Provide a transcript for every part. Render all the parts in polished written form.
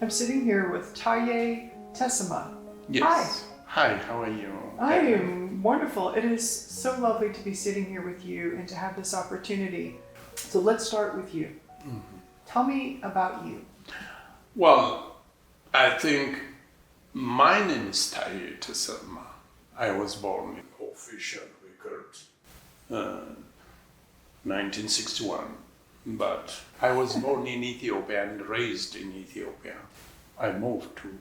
I'm sitting here with Taye Tessema. Yes. Hi, how are you? I am wonderful. It is so lovely to be sitting here with you and to have this opportunity. So let's start with you. Tell me about you. Well, I think my name is Taye Tessema. I was born in official record 1961, but I was born in Ethiopia and raised in Ethiopia. I moved to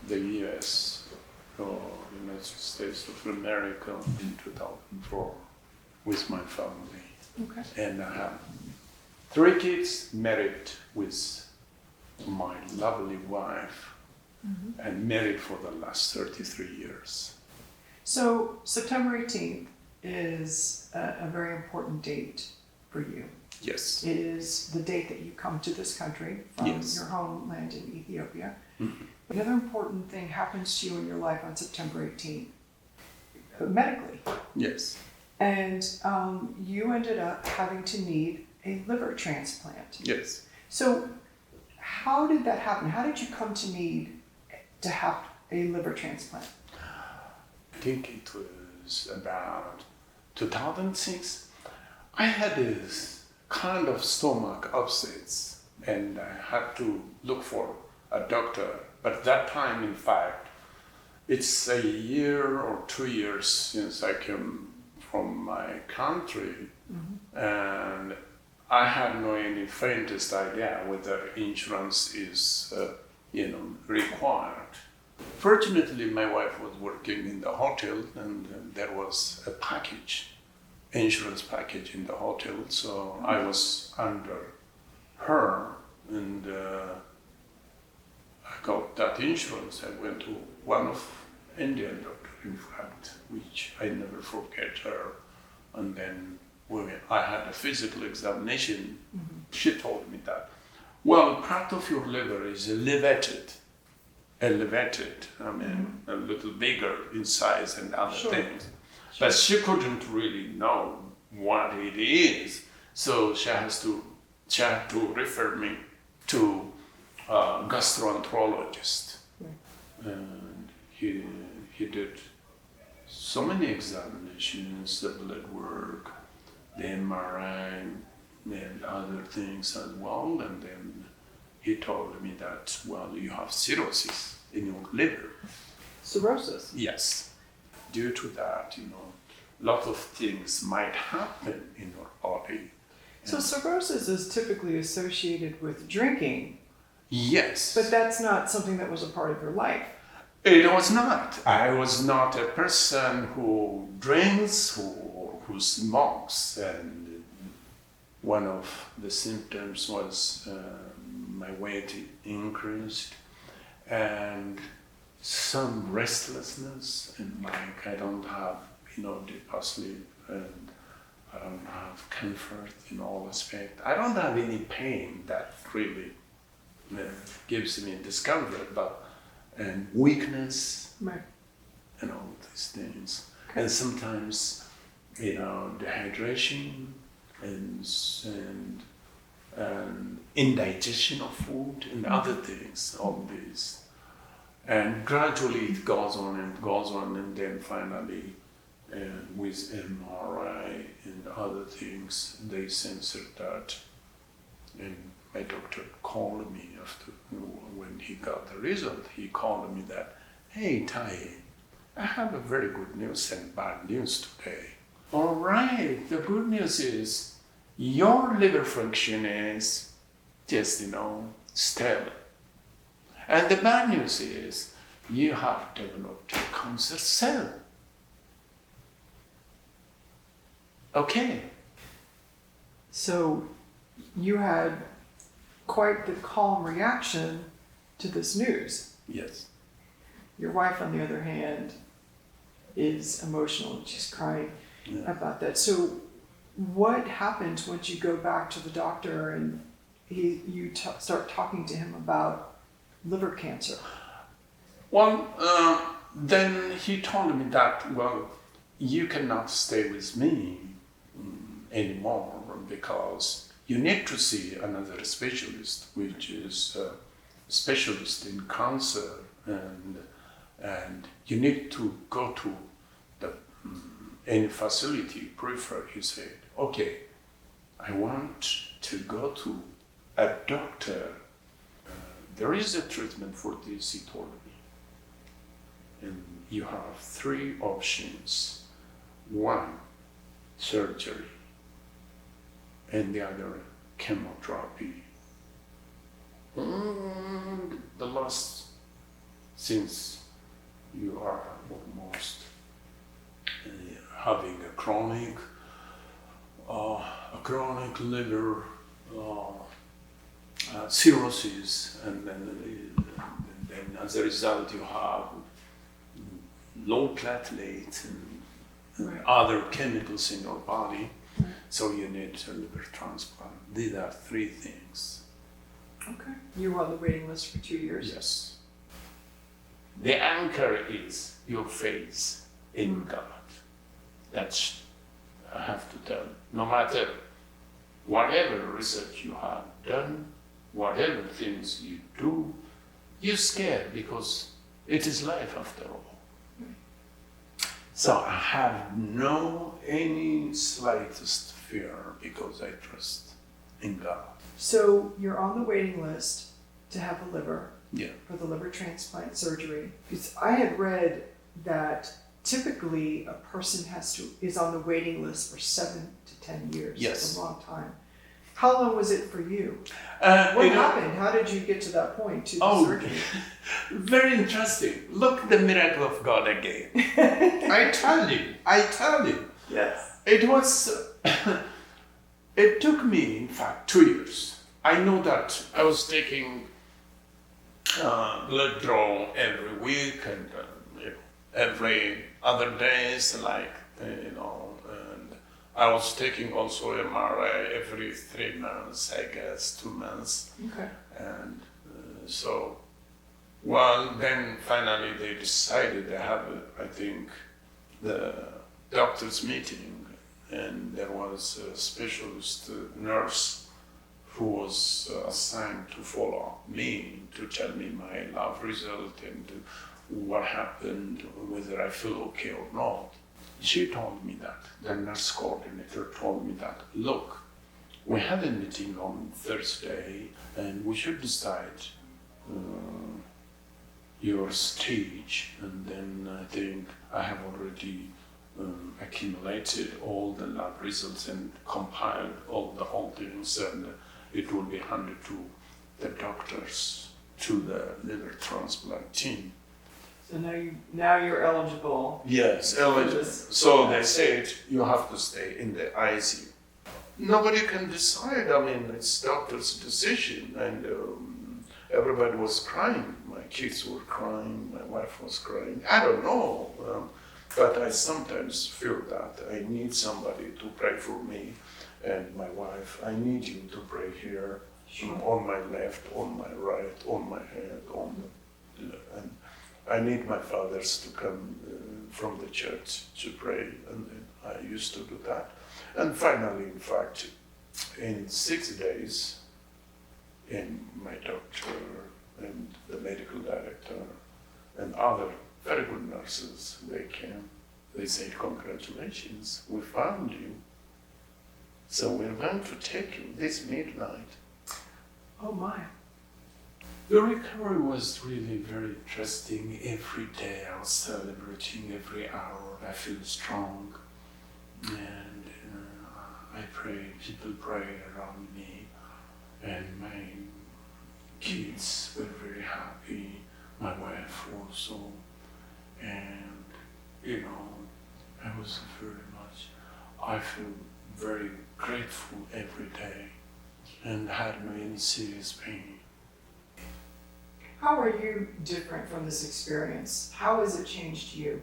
the US, or United States of America, in 2004 with my family. Okay. And I have 3 kids, married with my lovely wife, and married for the last 33 years. So September 18th is a very important date for you. Yes. It is the date that you come to this country from Yes. your homeland in Ethiopia. Another important thing happens to you in your life on September 18th, medically. Yes. And you ended up having to need a liver transplant. Yes. So how did that happen? How did you come to need to have a liver transplant? I think it was about 2006. I had this kind of stomach upsets and I had to look for a doctor. But that time, in fact, it's a year or 2 years since I came from my country, and I had no any faintest idea whether insurance is, required. Fortunately, my wife was working in the hotel, and there was a package, insurance package in the hotel, so I was under her, and I got that insurance. I went to one of Indian doctor, in fact, which I never forget her. And then when I had a physical examination, she told me that, well, part of your liver is elevated, I mean, a little bigger in size and other things. But she couldn't really know what it is. So she had to refer me to a gastroenterologist. And he did so many examinations, the blood work, the MRI, and other things as well. And then he told me that, well, you have cirrhosis in your liver. Cirrhosis? Yes. Due to that, a lot of things might happen in your body. So cirrhosis is typically associated with drinking. Yes. But that's not something that was a part of your life. It was not. I was not a person who drinks or who smokes. And one of the symptoms was my weight increased and some restlessness, and like I don't have, deep sleep, and I don't have comfort in all aspects. I don't have any pain that really gives me discomfort, and weakness, Right. and all these things. Okay. And sometimes, dehydration and indigestion of food and other things, all these. And gradually it goes on, and then finally, with MRI and other things, they censored that. And my doctor called me after, when he got the result, he called me that, hey, Taye, I have a very good news and bad news today. All right, the good news is your liver function is just, stable. And the bad news is you have developed a cancer cell. Okay. So you had quite the calm reaction to this news. Yes. Your wife, on the other hand, is emotional and she's crying about that. So what happens once you go back to the doctor and you start talking to him about liver cancer? Well, then he told me that, well, you cannot stay with me anymore because you need to see another specialist, which is specialist in cancer, and you need to go to the any facility you prefer. He said, okay, I want to go to a doctor. There is a treatment for this, he told me. And you have 3 options. 1, surgery, and the other, chemotherapy. The last, since you are almost having a chronic liver cirrhosis, and then as a result you have low platelets and other chemicals in your body, so you need a liver transplant. These are 3 things. Okay. You were on the waiting list for 2 years? Yes. The anchor is your faith in God. That's, I have to tell, no matter whatever research you have done, whatever things you do, you're scared because it is life after all. So I have no any slightest fear because I trust in God. So you're on the waiting list to have a liver, Yeah. for the liver transplant surgery. Because I had read that typically a person is on the waiting list for 7 to 10 years. Yes. It's a long time. How long was it for you? What happened? How did you get to that point, to the surgery? Very interesting. Look, the miracle of God again. I tell you. Yes. It was, it took me, in fact, 2 years. I know that I was taking blood draw every week and every other days, like, and I was taking also MRI every 3 months, I guess, 2 months. Okay. And well, then finally they decided they have, I think, the doctor's meeting, and there was a specialist nurse who was assigned to follow me, to tell me my lab result and what happened, whether I feel okay or not. She told me that, the nurse coordinator told me that, look, we have a meeting on Thursday and we should decide your stage, and then I think I have already accumulated all the lab results and compiled all the holdings, and it will be handed to the doctors, to the liver transplant team. So now you're eligible. Yes, eligible. So they said you have to stay in the ICU. Nobody can decide. I mean, it's doctor's decision, and everybody was crying. My kids were crying. My wife was crying. I don't know, but I sometimes feel that I need somebody to pray for me, and my wife. I need you to pray here, on my left, on my right, on my head, and I need my fathers to come from the church to pray, and I used to do that. And finally, in fact, in 6 days, and my doctor and the medical director and other very good nurses, they came, they said, congratulations, we found you. So we're going to take you this midnight. Oh my. The recovery was really very interesting. Every day I was celebrating, every hour I feel strong, and I pray, people pray around me, and my kids were very happy, my wife also, and I was I feel very grateful every day, and had no any serious pain. How are you different from this experience? How has it changed you?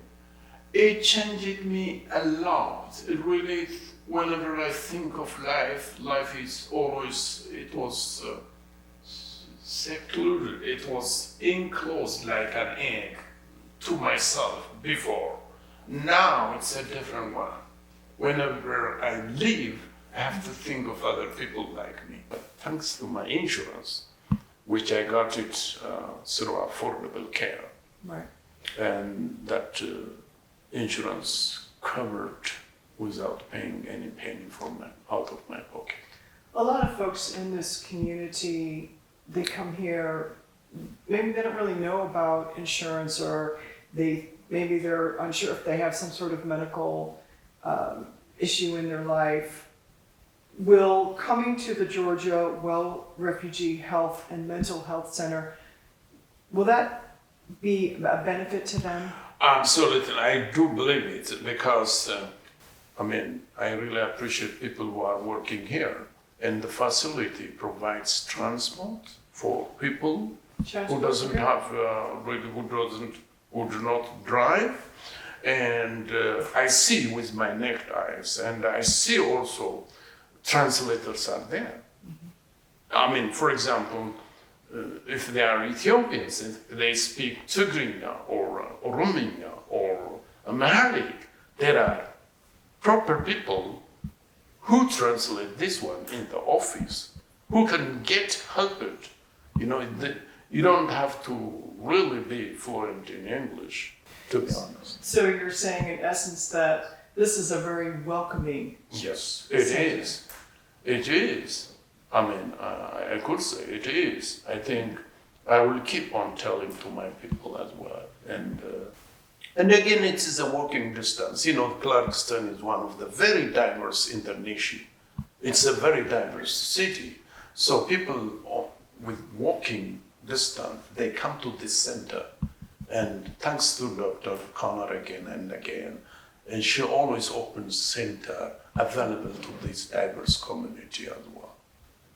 It changed me a lot. It really, whenever I think of life is always, it was secluded, it was enclosed like an egg to myself before. Now it's a different one. Whenever I live, I have to think of other people like me. But thanks to my insurance, which I got it through affordable care. Right. And that insurance covered without paying any penny out of my pocket. A lot of folks in this community, they come here, maybe they don't really know about insurance, or maybe they're unsure if they have some sort of medical issue in their life. Will coming to the Georgia Refugee Health and Mental Health Center, will that be a benefit to them? Absolutely, I do believe it, because I really appreciate people who are working here, and the facility provides transport for people who doesn't have who do not drive, and I see with my naked eyes, and I see also translators are there. Mm-hmm. For example, if they are Ethiopians, if they speak Tigrinya or Orominya or Amharic, there are proper people who translate this one in the office, who can get helped. You don't have to really be fluent in English, to be honest. So you're saying, in essence, that this is a very welcoming. Yes, it is. It is. I could say it is. I think I will keep on telling to my people as well. And again, it is a walking distance. Clarkston is one of the very diverse internation. It's a very diverse city. So people with walking distance, they come to this center. And thanks to Dr. Connor again and again, and she always opens center available to this diverse community as well.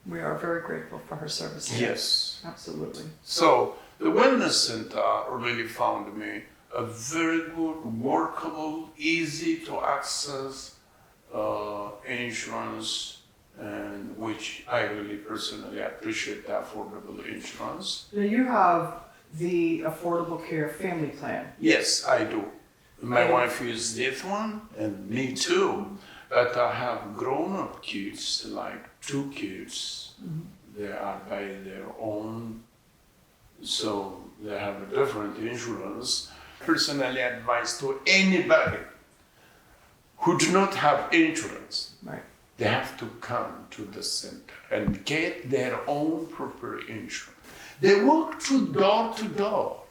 We are very grateful for her services. Yes. Absolutely. So the Wellness Center really found me a very good, workable, easy to access insurance, and which I really personally appreciate, the affordable insurance. Now you have the Affordable Care Family Plan. Yes, I do. My wife used this one, and me too. But I have grown-up kids, like 2 kids. Mm-hmm. They are by their own, so they have a different insurance. Personally advise to anybody who do not have insurance, right, they have to come to the center and get their own proper insurance. They walk through door to door.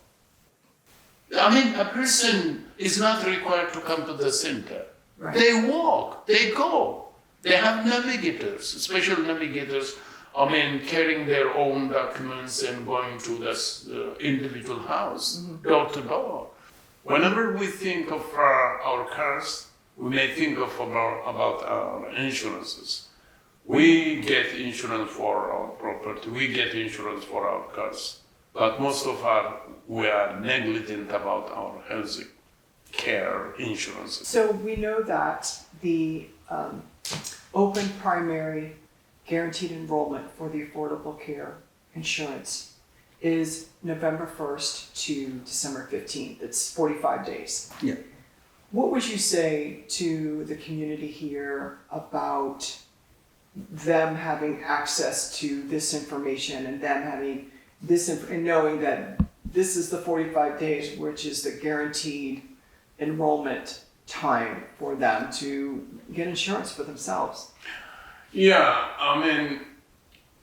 A person is not required to come to the center. Right. They walk, they go. They have navigators, special navigators, carrying their own documents and going to the individual house, mm-hmm, door to door. Whenever we think of our cars, we may think about our insurances. We get insurance for our property, we get insurance for our cars, but most of we are negligent about our health care insurances. So we know that the open primary guaranteed enrollment for the Affordable Care Insurance is November 1st to December 15th. It's 45 days. Yeah. What would you say to the community here about them having access to this information, and them having this and knowing that this is the 45 days, which is the guaranteed enrollment time for them to get insurance for themselves? Yeah,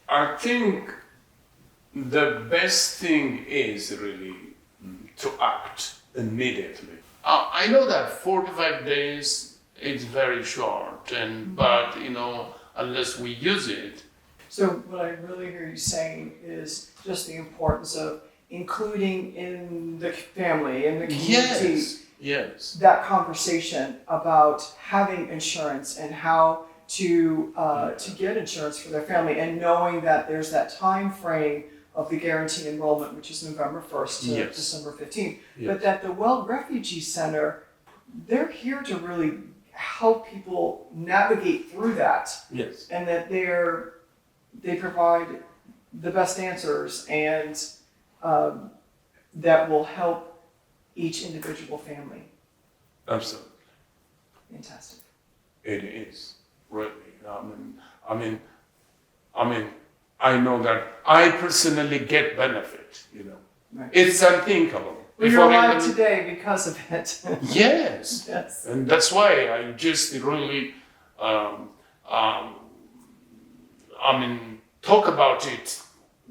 I think the best thing is really to act immediately. I know that 45 days is very short, but unless we use it. So what I really hear you saying is just the importance of including in the family, in the community, yes, that conversation about having insurance and how to get insurance for their family, and knowing that there's that time frame of the guaranteed enrollment, which is November 1st to December 15th, but that the Refugee Center, they're here to really help people navigate through that. Yes. And that they provide the best answers, and that will help each individual family. Absolutely. Fantastic. It is, really. I know that I personally get benefit, you know. Right. It's unthinkable. Well, you're Before alive even- today because of it. Yes. Yes. And that's why I just really, talk about it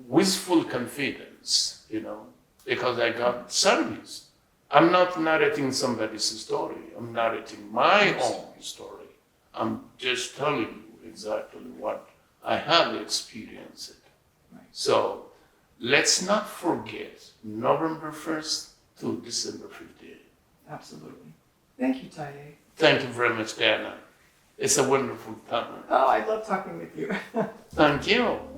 with full confidence, you know, because I got service. I'm not narrating somebody's story. I'm narrating my own story. I'm just telling you exactly what I have experienced. Right. So let's not forget November 1st to December 15th. Absolutely. Thank you, Taye. Thank you very much, Diana. It's a wonderful time. Oh, I love talking with you. Thank you.